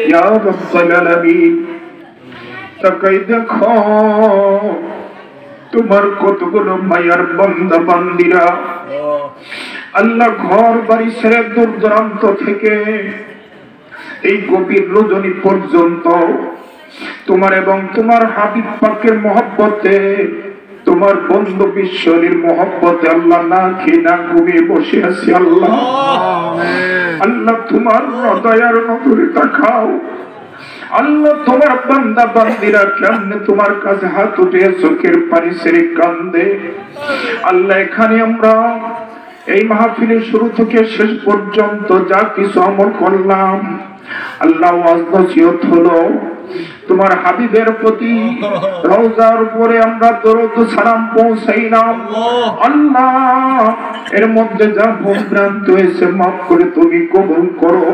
ইয়া রাব্বাল আলামিন তাকাই দেখো তোমার কতগুলো মায়ার বান্দা বান্দিরা আল্লাহ ঘর বাড়ি ছেড়ে দূর দূরান্ত থেকে এই গভীর রজনী পর্যন্ত তোমার এবং তোমার হাবিব পাকের মহব্বতে, তোমার বন্ধু বিশ্বরীর মহব্বতে আল্লাহ না খেয়ে না ঘুমিয়ে বসে আছি। আল্লাহ আল্লাহ তোমার দয়ার নজরে তাকাও। আল্লাহ তোমার বান্দা বান্দিরা কেমনে তোমার কাছে হাত উঠে চোখের পানি ছেড়ে কান্দে। আল্লাহ এখানে আমরা এই মাহফিলের শুরু থেকে শেষ পর্যন্ত যা কিছু আমল করলাম, আল্লাহ ওয়াজ নসিহত হলো তোমার হাবিবের প্রতি, রওজার উপরে আমরা দরুদ সালাম পৌঁছাইলাম। আল্লাহ এর মধ্যে যা ভুল ভ্রান্তি হয়েছে মাফ করে তুমি কবুল করো।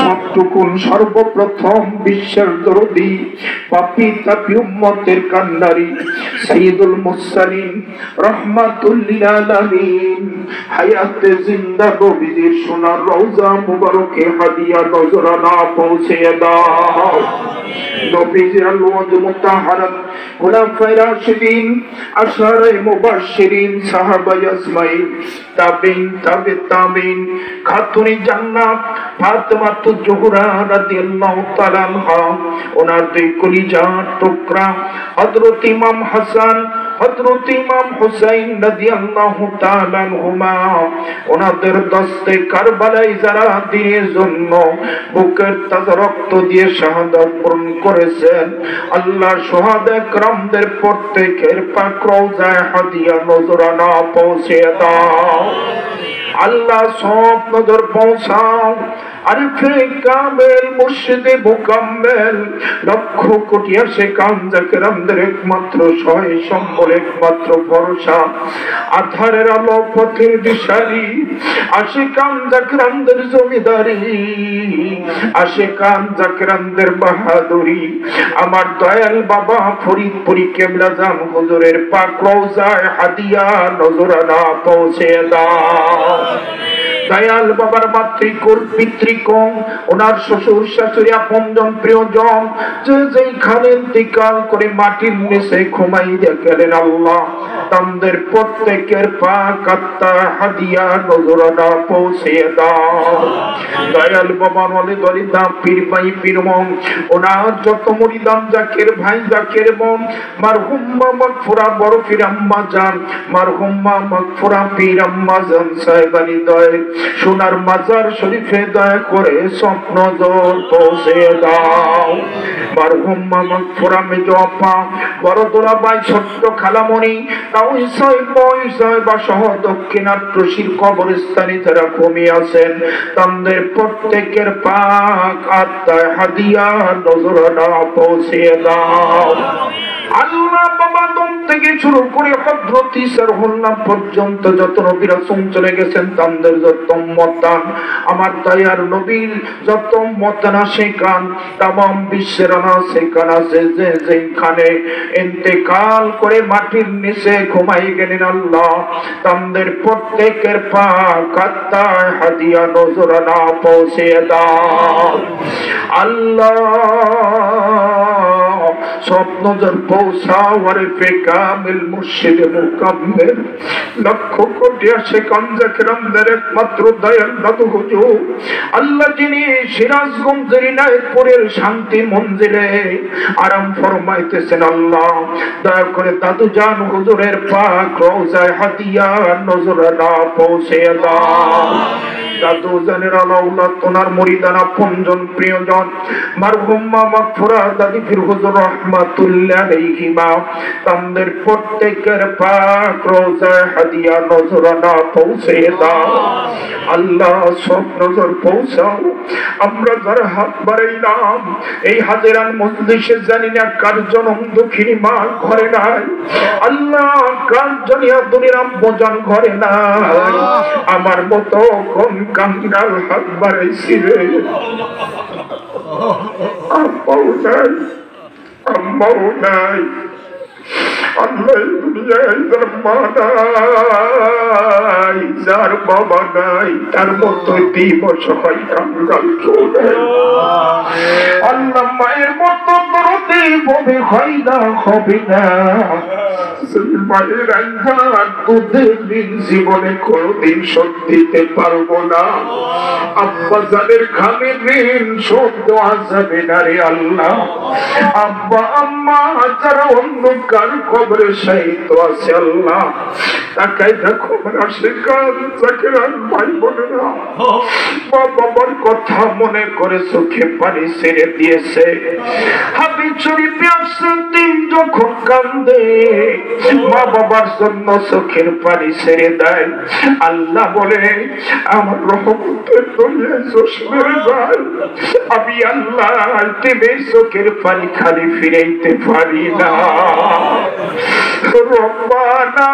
সবটুকুন সর্বপ্রথম বিশ্বের দরদি পাপী তাপী উম্মতের কান্ডারি সাইয়্যিদুল মুরসালিন রাহমাতুল লিল আলামিন হায়াতে জিন্দা নবীজির সোনার রওজা মুবারকে হাদিয়া নজরানা পৌঁছে দাও। নবীজির আল-ওয়াজ মুতাহহারাত খুলাফায়ে রাশিদিন আশারে মুবাশশিরিন সাহাবায়ে আজমাইন তাবিঈন তাবিঈন খাতুনে জান্নাত ফাতেমাতুজ জোহরা রাদিয়াল্লাহু তাআলা আনহা, ওনার দুই কলিজার টুকরা হযরত ইমাম হাসান হযরত ইমাম হুসাইন রাদিয়াল্লাহু তাআলা আনহুমা, ওনাদের দস্তে কারবালায় যারা দ্বীনের জন্য বুকের তাজা রক্ত দিয়ে শাহাদাত বরণ করেছেন, আল্লাহর শুহাদা کرامদের প্রত্যেকের পাক রওজায় হাদিয়া নজরানা পৌঁছে দাও। আল্লাহ সব নজর পৌঁছাও। আরিফে কামেল মুর্শিদে মুকাম্মেল লক্ষ কোটি আশিকান জাকিরানদের একমাত্র সহায় সম্বল, একমাত্র ভরসা, আধারের আলো পথের দিশারি, আশিকান জাকিরানদের জমিদারি, আশিকান জাকিরানদের বাহাদুরি, আমার দয়াল বাবা ফরিদপুরি কেবলা জান হুজুরের পাক রওজায় হাদিয়া নজরানা পৌঁছে দাও। দয়াল বাবার মাতৃকুল পিতৃকুল, ওনার শ্বশুর শাশুড়ি আপনজন প্রিয়জন যে যেখানে ইন্তিকাল করে মাটির নিচে ঘুমাইয়া গেলেন, আল্লাহ তাদের প্রত্যেকের পাক আত্মা হাদিয়া নজরানা পৌঁছে দাও। দয়াল বাবার ওয়ালি দলিদা পীর ভাই পীর মন, ওনার যত মুরিদান জাকির ভাই জাকির মন, মারহুম মাগফুরা বড় পীর আম্মা জান, মারহুম মাগফুরা পীর আম্মা জান সাহেবানি দয় সোনার মাজার শরীফে দয়া করে স্বপ্ন জোর পৌঁছে দাও। মারহুম মাগফুরা মেজো আপা বড় দোলা ভাই ছোট্ট খালামণি তাও ইসাইবা সহ দক্ষিণার প্রশির কবরস্থানে যারা ঘুমিয়ে আছেন, তাদের প্রত্যেকের পাক আত্মায় হাদিয়া নজরানা পৌঁছে দাও। আল্লাহ বাবা দম থেকে শুরু করে হযরত ঈসার হুল্লাম পর্যন্ত যত নবী রাসূল চলে গেছেন, তাদের যত উম্মতান আমার দয়ার নবীর যত উম্মতান আশিকান तमाम বিশ্বের আশিকান আছে যে যেখানে ইন্তেকাল করে মাটির নিচে ঘুমাই গেলেন, আল্লাহ তাদের প্রত্যেকের পাক আত্মায় হাদিয়া নজরানা পৌঁছে দাও। আল্লাহ সব নজর পৌঁছাও। আরিফে কামিল মুর্শিদে মুকাম্মেল লক্ষ কোটি আশিকান জাকিরানদের একমাত্র দয়াল দাদু হুজুর, আল্লাহ যিনি সিরাজগঞ্জের ইনায়েতপুরের শান্তি মঞ্জিলে আরাম ফরমাইতেছেন, আল্লাহ দয়া করে দাদু জান হুজুরের পাক রওজায় হাদিয়া নজরানা পৌঁছে দাও। দাদু জানের আলাউলা তোনার মুরিদান আপনজন প্রিয়জন মারহুম মাগফুরা দাদি পীর হুজুর রাহমাতুল্লাহ আলাইহিমা, তাদের প্রত্যেকের পাক রওজায় হাদিয়া নজরানা পৌঁছে দাও। আল্লাহ সব নজর পৌঁছাও। আমরা যারা হাত বাড়াইলাম এই হাজিরান মজলিসে, জানি না কার জনম দুঃখিনী মা ঘরে নাই, আল্লাহ কার জনিয়া দুনিয়ার আম্মজান ঘরে নাই, আমার মতো কোন কাঙ্গাল হাত বাড়াইছি রে, আম্মাও নাই, আল্লাহ দুনিয়ায় যার মা নাই, যার বাবা নাই, তার মতো দিবস হয় কাঙ্গাল চলে। জীবনে হয় না, হবে না। মায়ের আঘাত দুধের ঋণ জীবনে কোনদিন শোধ দিতে পারবো না। আব্বা জানের ঘামের ঋণ শোধ দেওয়া যাবে না রে আল্লাহ। আব্বা আম্মা যারা অন্ধকার কবরে শায়িত আছে আল্লাহ, তাকাই দেখো আমার আশিকান জাকিরান ভাই বোনেরা মা বাবার কথা মনে করে চোখে পানি ছেড়ে দিয়েছে। হাদিস শরীফে আসছে দিন যখন কান্দে মা বাবার জন্য চোখের পানি ছেড়ে দেয়, আল্লাহ বলে আমার রহমতের দরিয়ায় জোশমের যায়, আমি আল্লাহ আলটিমেট চোখের পানি খালি ফিরাইতে পারি না। রব্বানা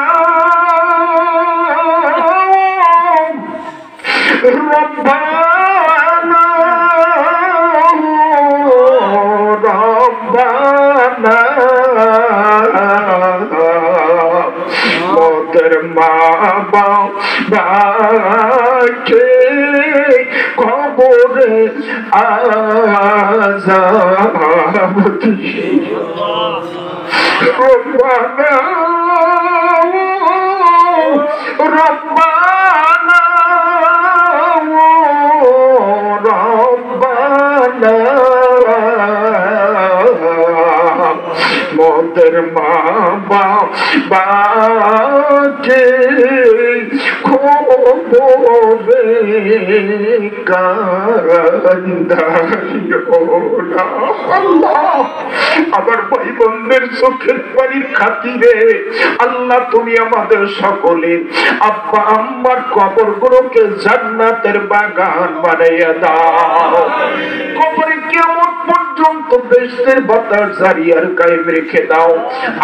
রব্বানা রব্বানা মোদের মা বাবাকে কবরে আযাব দিও। রব্বানা রব্বানা রব্বানা মোদের মা বাবাকে কবরে কান্দাইও না। আল্লাহ আমার ভাই বোনদের চোখের পানির খাতিরে আল্লাহ তুমি আমাদের সকলে আব্বা আম্মার কবরগুলোকে জান্নাতের বাগান বানাইয়া দাও। কবরে কিয়ামত পর্যন্ত বেহেশতের বাতাস জারি আর কায়েম রেখে দাও।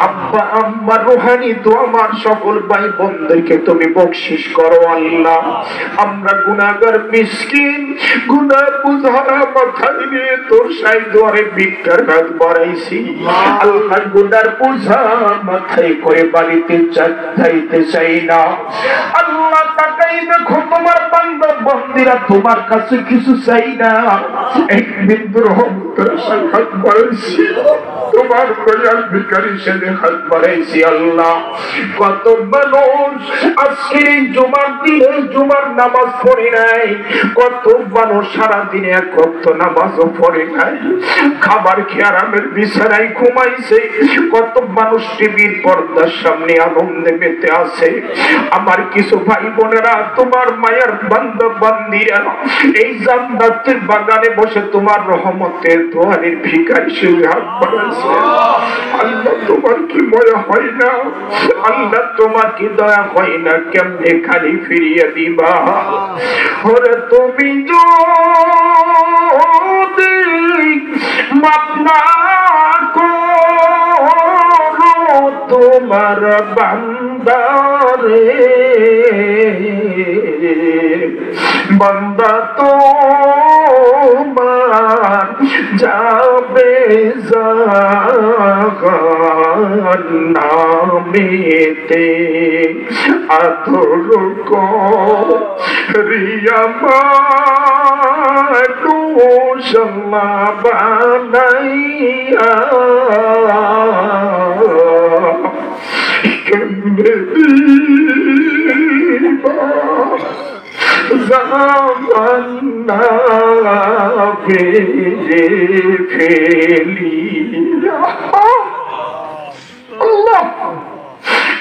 আব্বা আম্মার রূহানি তো আমার সকল ভাই বোনদেরকে তুমি বকশিশ করো আল্লাহ। আমরা গুনাহগার মিসকিন, গুনাহ বুঝারা মাথায় নিয়ে তোর সাই দুয়ারে ভিক্ষার হাত বাড়াইছি আল্লাহ। গুনার বোঝা মাথায় করে বাড়িতে যাইতে চাই না আল্লাহ। তাকাই দেখো তোমার বান্দা বান্দীরা তোমার কাছে কিছু চাই না, এক বিন্দু রহমতের আশায় হাত বাড়াইছি, তোমার দয়ার ভিখারি সেজে হাত বাড়াইছি আল্লাহ। কত মানুষ আজকে জুমার দিনে জুমার নামাজ পড়ে নাই, কত মানুষ সারাদিনে এক ওয়াক্ত নামাজও পড়ে নাই, খাবার খেয়ে আরামের বিছানায় ঘুমাইছে, কত মানুষ টিভির পর্দার সামনে আনন্দে মেতে আছে। আমার কিছু ভাই বোনেরা তোমার মায়ের বান্দা বান্দিরা এই জান্নাতের বাগানে বসে তোমার রহমতের দোয়ারের ভিখারি সেজে হাত বাড়াইছে। আল্লাহ তোমার কি দয়া হয় না? আল্লাহ তোমার কি দয়া হয় না? কেমনে খালি ফিরিয়ে দিবা? ওরে তুমি যদি মাফ না করো তোমার বান্দারে, বান্দা তোমার যাবে জাহান্নামেতে। আদর করিয়া মানুষলা বানাইয়া কেমনে দিবা জাহান্নামে ফেলিয়া। আল্লাহ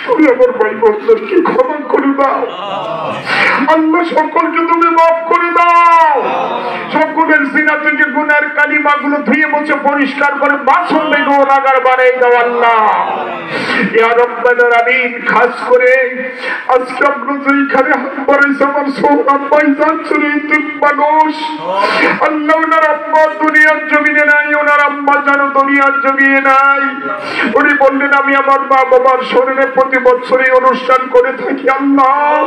তুমি আমার ভাই বোনদেরকে ক্ষমা করে দাও আল্লাহ, সকলকে তুমি মাফ করে দাও। সকলের জিনা থেকে গুনার কালিমাগুলো ধুয়ে মুছে পরিষ্কার করে বাসন গুনাহগার বানাই দাও আল্লাহ। ইয়া রাব্বাল আলামিন, খাস করে আজকে আমরা যেখানে হাত বাড়াইছি আমার সোহরাব ভাই যাচ্ছেন এই মানুষ আল্লাহ, ওনার আম্মা দুনিয়ার জমিনে নাই, ওনার আম্মা যেন দুনিয়ার জমিনে নাই। উনি বললেন আমি আমার মা বাবার শরীরে প্রতি বছর এই অনুষ্ঠান করে থাকি আল্লাহ।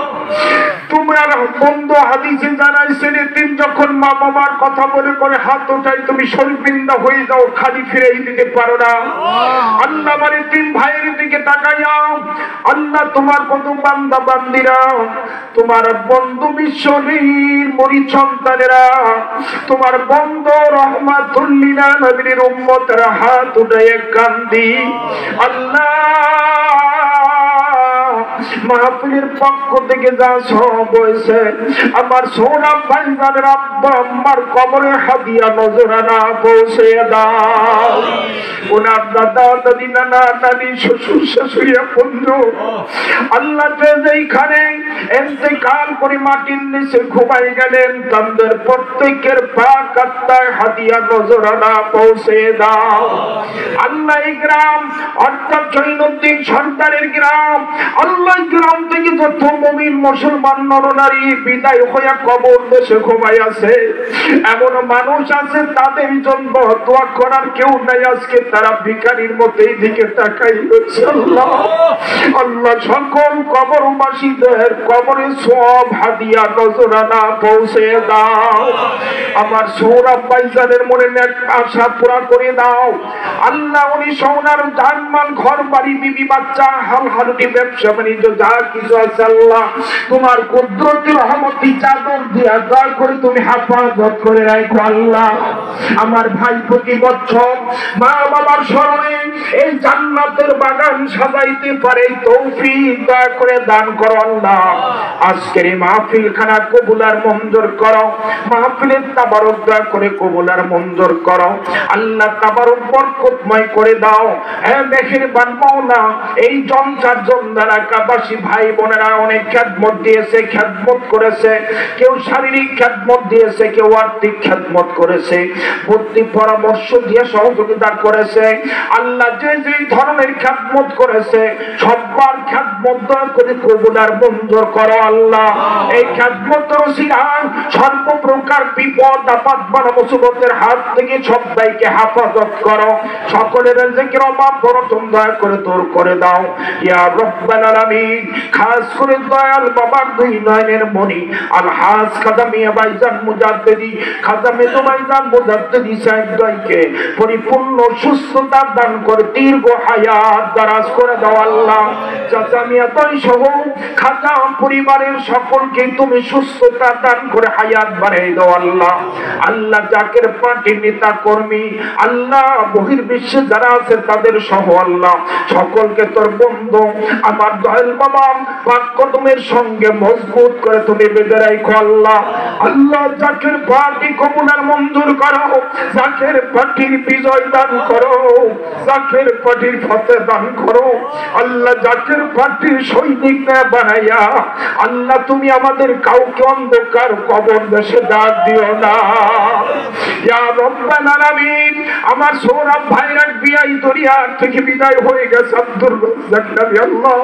তোমার বন্ধ হাদিসে জানাইছেন এদিন যখন মা বাবার কথা মনে করে হাত ওঠাই তুমি শরীরবৃন্দা হয়ে যাও, খালি ফিরেই দিতে পারো না আল্লাহ। আমার তিন ভাইয়ের দিকে তাকাইয়া আল্লাহ, তোমার কত বান্দা বান্দিরা, তোমার বন্ধু বিশ্বরীর মরিদ সন্তানেরা, তোমার বন্ধু রহমাতুল লিল আলামিনের উম্মতের হাত উঠাইয়া কান্দি, আল্লাহ মাহফিলের পক্ষ থেকে যা সব হয়েছে আমার সোনা ভাইজানের আব্বা আম্মার কবরে হাদিয়া নজরানা পৌঁছে দাও। ওনার দাদা দাদি নানা নানি শ্বশুর শাশুড়ি বন্ধু আল্লাহ যেইখানে ইন্তেকাল করে মাটির নিচে ঘুমাই গেলেন তাদের প্রত্যেকের পাক আত্মায় হাদিয়া নজরানা পৌঁছে দাও। আল্লাহ এই গ্রাম অর্থাৎ জৈনুদ্দিন সরকারের গ্রাম, আল্লাহ গ্রাম থেকে যত মুমিন মুসলমান নরনারী বিদায় হইয়া কবর দেশে ঘুমাই আছে, এমন মানুষ আছে তাদের জন্য দোয়া করার কেউ নাই, আজকে তারা ভিখারির মতো এই দিকে তাকাই হচ্ছে। আল্লাহ আল্লাহ সকল কবরবাসীদের কবরে সব হাদিয়া নজরানা পৌঁছে দাও। আমার সৌরভ ভাইজানের মনে এক আশা পুরা করে দাও। আল্লাহ উনি সোনার জানমাল ঘর বাড়ি বিবি বাচ্চা হাল হালুটি ব্যবসা বাণিজ্য যা কিছু আছে আল্লাহ তোমার কুদরতি রহমতি চাদর দিয়া দয়া করে তুমি হেফাজত করে রাখো। আল্লাহ আমার ভাই প্রতি বছর মা বাবার স্মরণে এই জান্নাতের বাগান সাজাইতে পারে তৌফিক দয়া করে দান করো। আল্লাহ আজকের এই মাহফিল খানা কবুল আর মঞ্জুর করো, মাহফিলের তাবারক দয়া করে কবুল আর মঞ্জুর করো। আল্লাহ তাবারক বরকতময় করে দাও। মেহেরবান মাওলা এই জঞ্জার জন্দার এলাকাবাসী ভাই বোনেরা অনেক খেদমত দিয়েছে, খেদমত করেছে, কেউ শারীরিক খেদমত দিয়েছে, কেউ আর্থিক খেদমত করেছে, বুদ্ধি পরামর্শ দিয়ে সহযোগিতা করেছে। আল্লাহ যে যে ধরনের খেদমত করেছে সবার খেদমত দয়া করে কবুল আর মঞ্জুর করো। আল্লাহ এই খেদমতের ওসিলায় সর্বপ্রকার বিপদ আপদ বালা মুসিবতের হাত থেকে সবাইকে হেফাজত করো। সকলের রিজিকের অভাব বরকত দয়া করে দূর করে দাও ইয়া রব্বাল আলামিন। খাস করে দয়াল বাবার দুই নয়নের মনি আলহাজ খাজা মিয়া ভাইজান মুজাদ্দিদি, খাজা মেজো ভাইজান মুজাদ্দিদি সাহেব দয়কে পরিপূর্ণ সুস্থতা দান করে দীর্ঘ হায়াত দারাজ করে দাও। আল্লাহ চাচা মিয়া দয় সহ খাজা পরিবারের সকলকে তুমি সুস্থতা দান করে হায়াত বাড়িয়ে দাও। আল্লাহ আল্লাহ জাকের পার্টির নেতা কর্মী আল্লাহ বহির্বিশ্বে যারা আছে তাদের সহ আল্লাহ সকলকে তোর বন্ধু আমার দয়াল বাবা পাক কদমের সঙ্গে মজবুত করে তুমি বেঁধে রাখো। আল্লাহ আল্লাহ জাকের পার্টি কবুল আর মঞ্জুর করো, জাকের পার্টির বিজয় দান করো, জাকের পার্টির ফতেহ দান করো। আল্লাহ জাকের পার্টির সৈনিক না বানাইয়া আল্লাহ তুমি আমাদের কাউকে অন্ধকার কবর দেশে ডাক দিও না ইয়া রব্বাল আলামিন। আমার সৌরভ ভাইরার বিয়াই দরিয়ার থেকে বিদায় হয়ে গেছে আব্দুর রাজ্জাক নবী আল্লাহ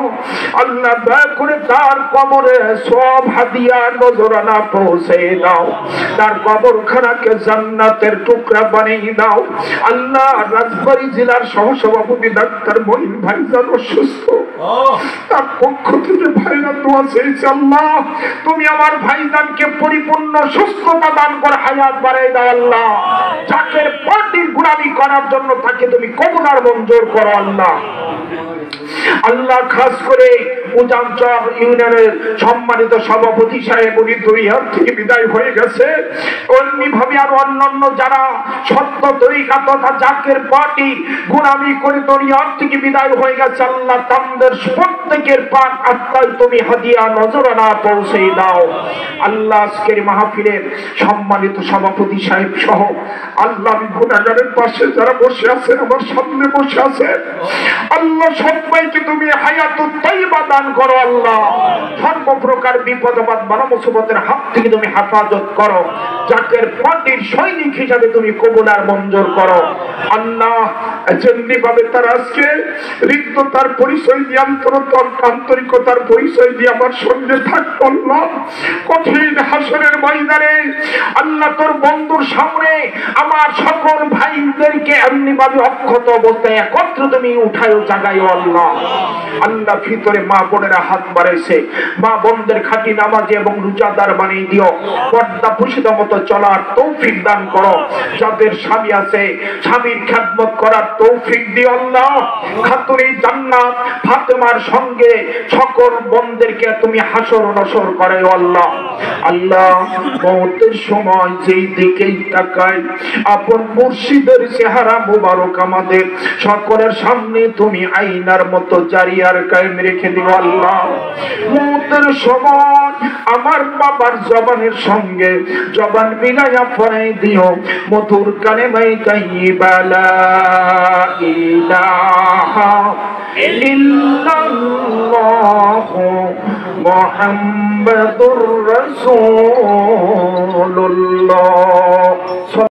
আল্লাহ দয়া করে তার কবরে সব হাদিয়া নজরানা পৌঁছে দাও, তার কবরখানাকে জান্নাতের টুকরা বানিয়ে দাও। আল্লাহ রাজবাড়ী জেলার সহসভাপতি ডাক্তার মঈন ভাইজান অসুস্থ, তার পক্ষ থেকে ভাইরা দোয়া চেয়েছে আল্লাহ তুমি আমার ভাইজানকে পরিপূর্ণ সুস্থতা দান করে হায়াত বাড়াই দাও। আল্লাহ জাকের পার্টির গোলামি করার জন্য তাকে তুমি কবুল আর মঞ্জুর করো। আল্লাহ আল্লাহ খাস করে উজামচর ইউনিয়নের সম্মানিত সভাপতি সাহেব উনি দুনিয়া থেকে বিদায় হয়ে গেছে, অন্যভাবে আর অন্যান্য যারা সত্য তরিকা তথা জাকের পার্টি গোলামি করে দুনিয়া থেকে বিদায় হয়ে গেছে আল্লাহ তাদের প্রত্যেকের পাক আত্মায় তুমি হাদিয়া নজরানা পৌঁছে দাও। আল্লাহ আজকের মাহফিলের সম্মানিত সভাপতি সাহেব সহ আল্লাহ গুনাহগারের পাশে যারা বসে আছেন আমার সামনে বসে আছেন আল্লাহ সবাইকে তুমি হায়াতুত তাইয়্যিবা দান করো। আল্লাহ সর্বপ্রকার বিপদ আপদ বালা মুসিবতের হাত থেকে তুমি হেফাজত করো, জাকের পার্টির সৈনিক হিসাবে তুমি কবুল আর মঞ্জুর করো। আল্লাহ যেমনি ভাবে তার আজকে হৃদ্যতার পরিচয় দিয়ে আন্তরিকতার পরিচয় দিয়ে আমার সঙ্গে থাকতো আল্লাহ কঠিন হাসরের ময়দানে আল্লাহ তোর বন্ধুর সামনে আমার সকল ভাইদেরকে এমনি ভাবে অক্ষত অবস্থায় একত্র তুমি উঠায়ও জাগাইও। আল্লাহ আল্লাহ ভিতরে মা বোনেরা হাত বাড়াইছে, মা বোনদের খাঁটি নামাজি এবং রোজাদার বানিয়ে দিও, পর্দা পুষিত মতো চলার তৌফিক দান করো। যাদের স্বামী আছে স্বামীর খেদমত করার তৌফিক দিও। আল্লাহ খাতুনে জান্নাত ফাতেমার সঙ্গে সকল বোনদেরকে তুমি হাসর নসর করে। আল্লাহ আল্লাহ মওতের সময় যেই দিকেই তাকায় আপন মুর্শিদ মুর্শিদের চেহারা মুবারক আমাদের সকলের সামনে তুমি আয়নার মতো জারি আর কায়েম রেখে দিও আল্লাহ। মওতের সময় আমার বাবার জবানের সঙ্গে জবান মিলাইয়া পড়াই দিও মধুর কালেমায়ে তাইয়্যিবা লা ইলাহা ইল্লাল্লাহু মুহাম্মাদুর রাসূলুল্লাহ।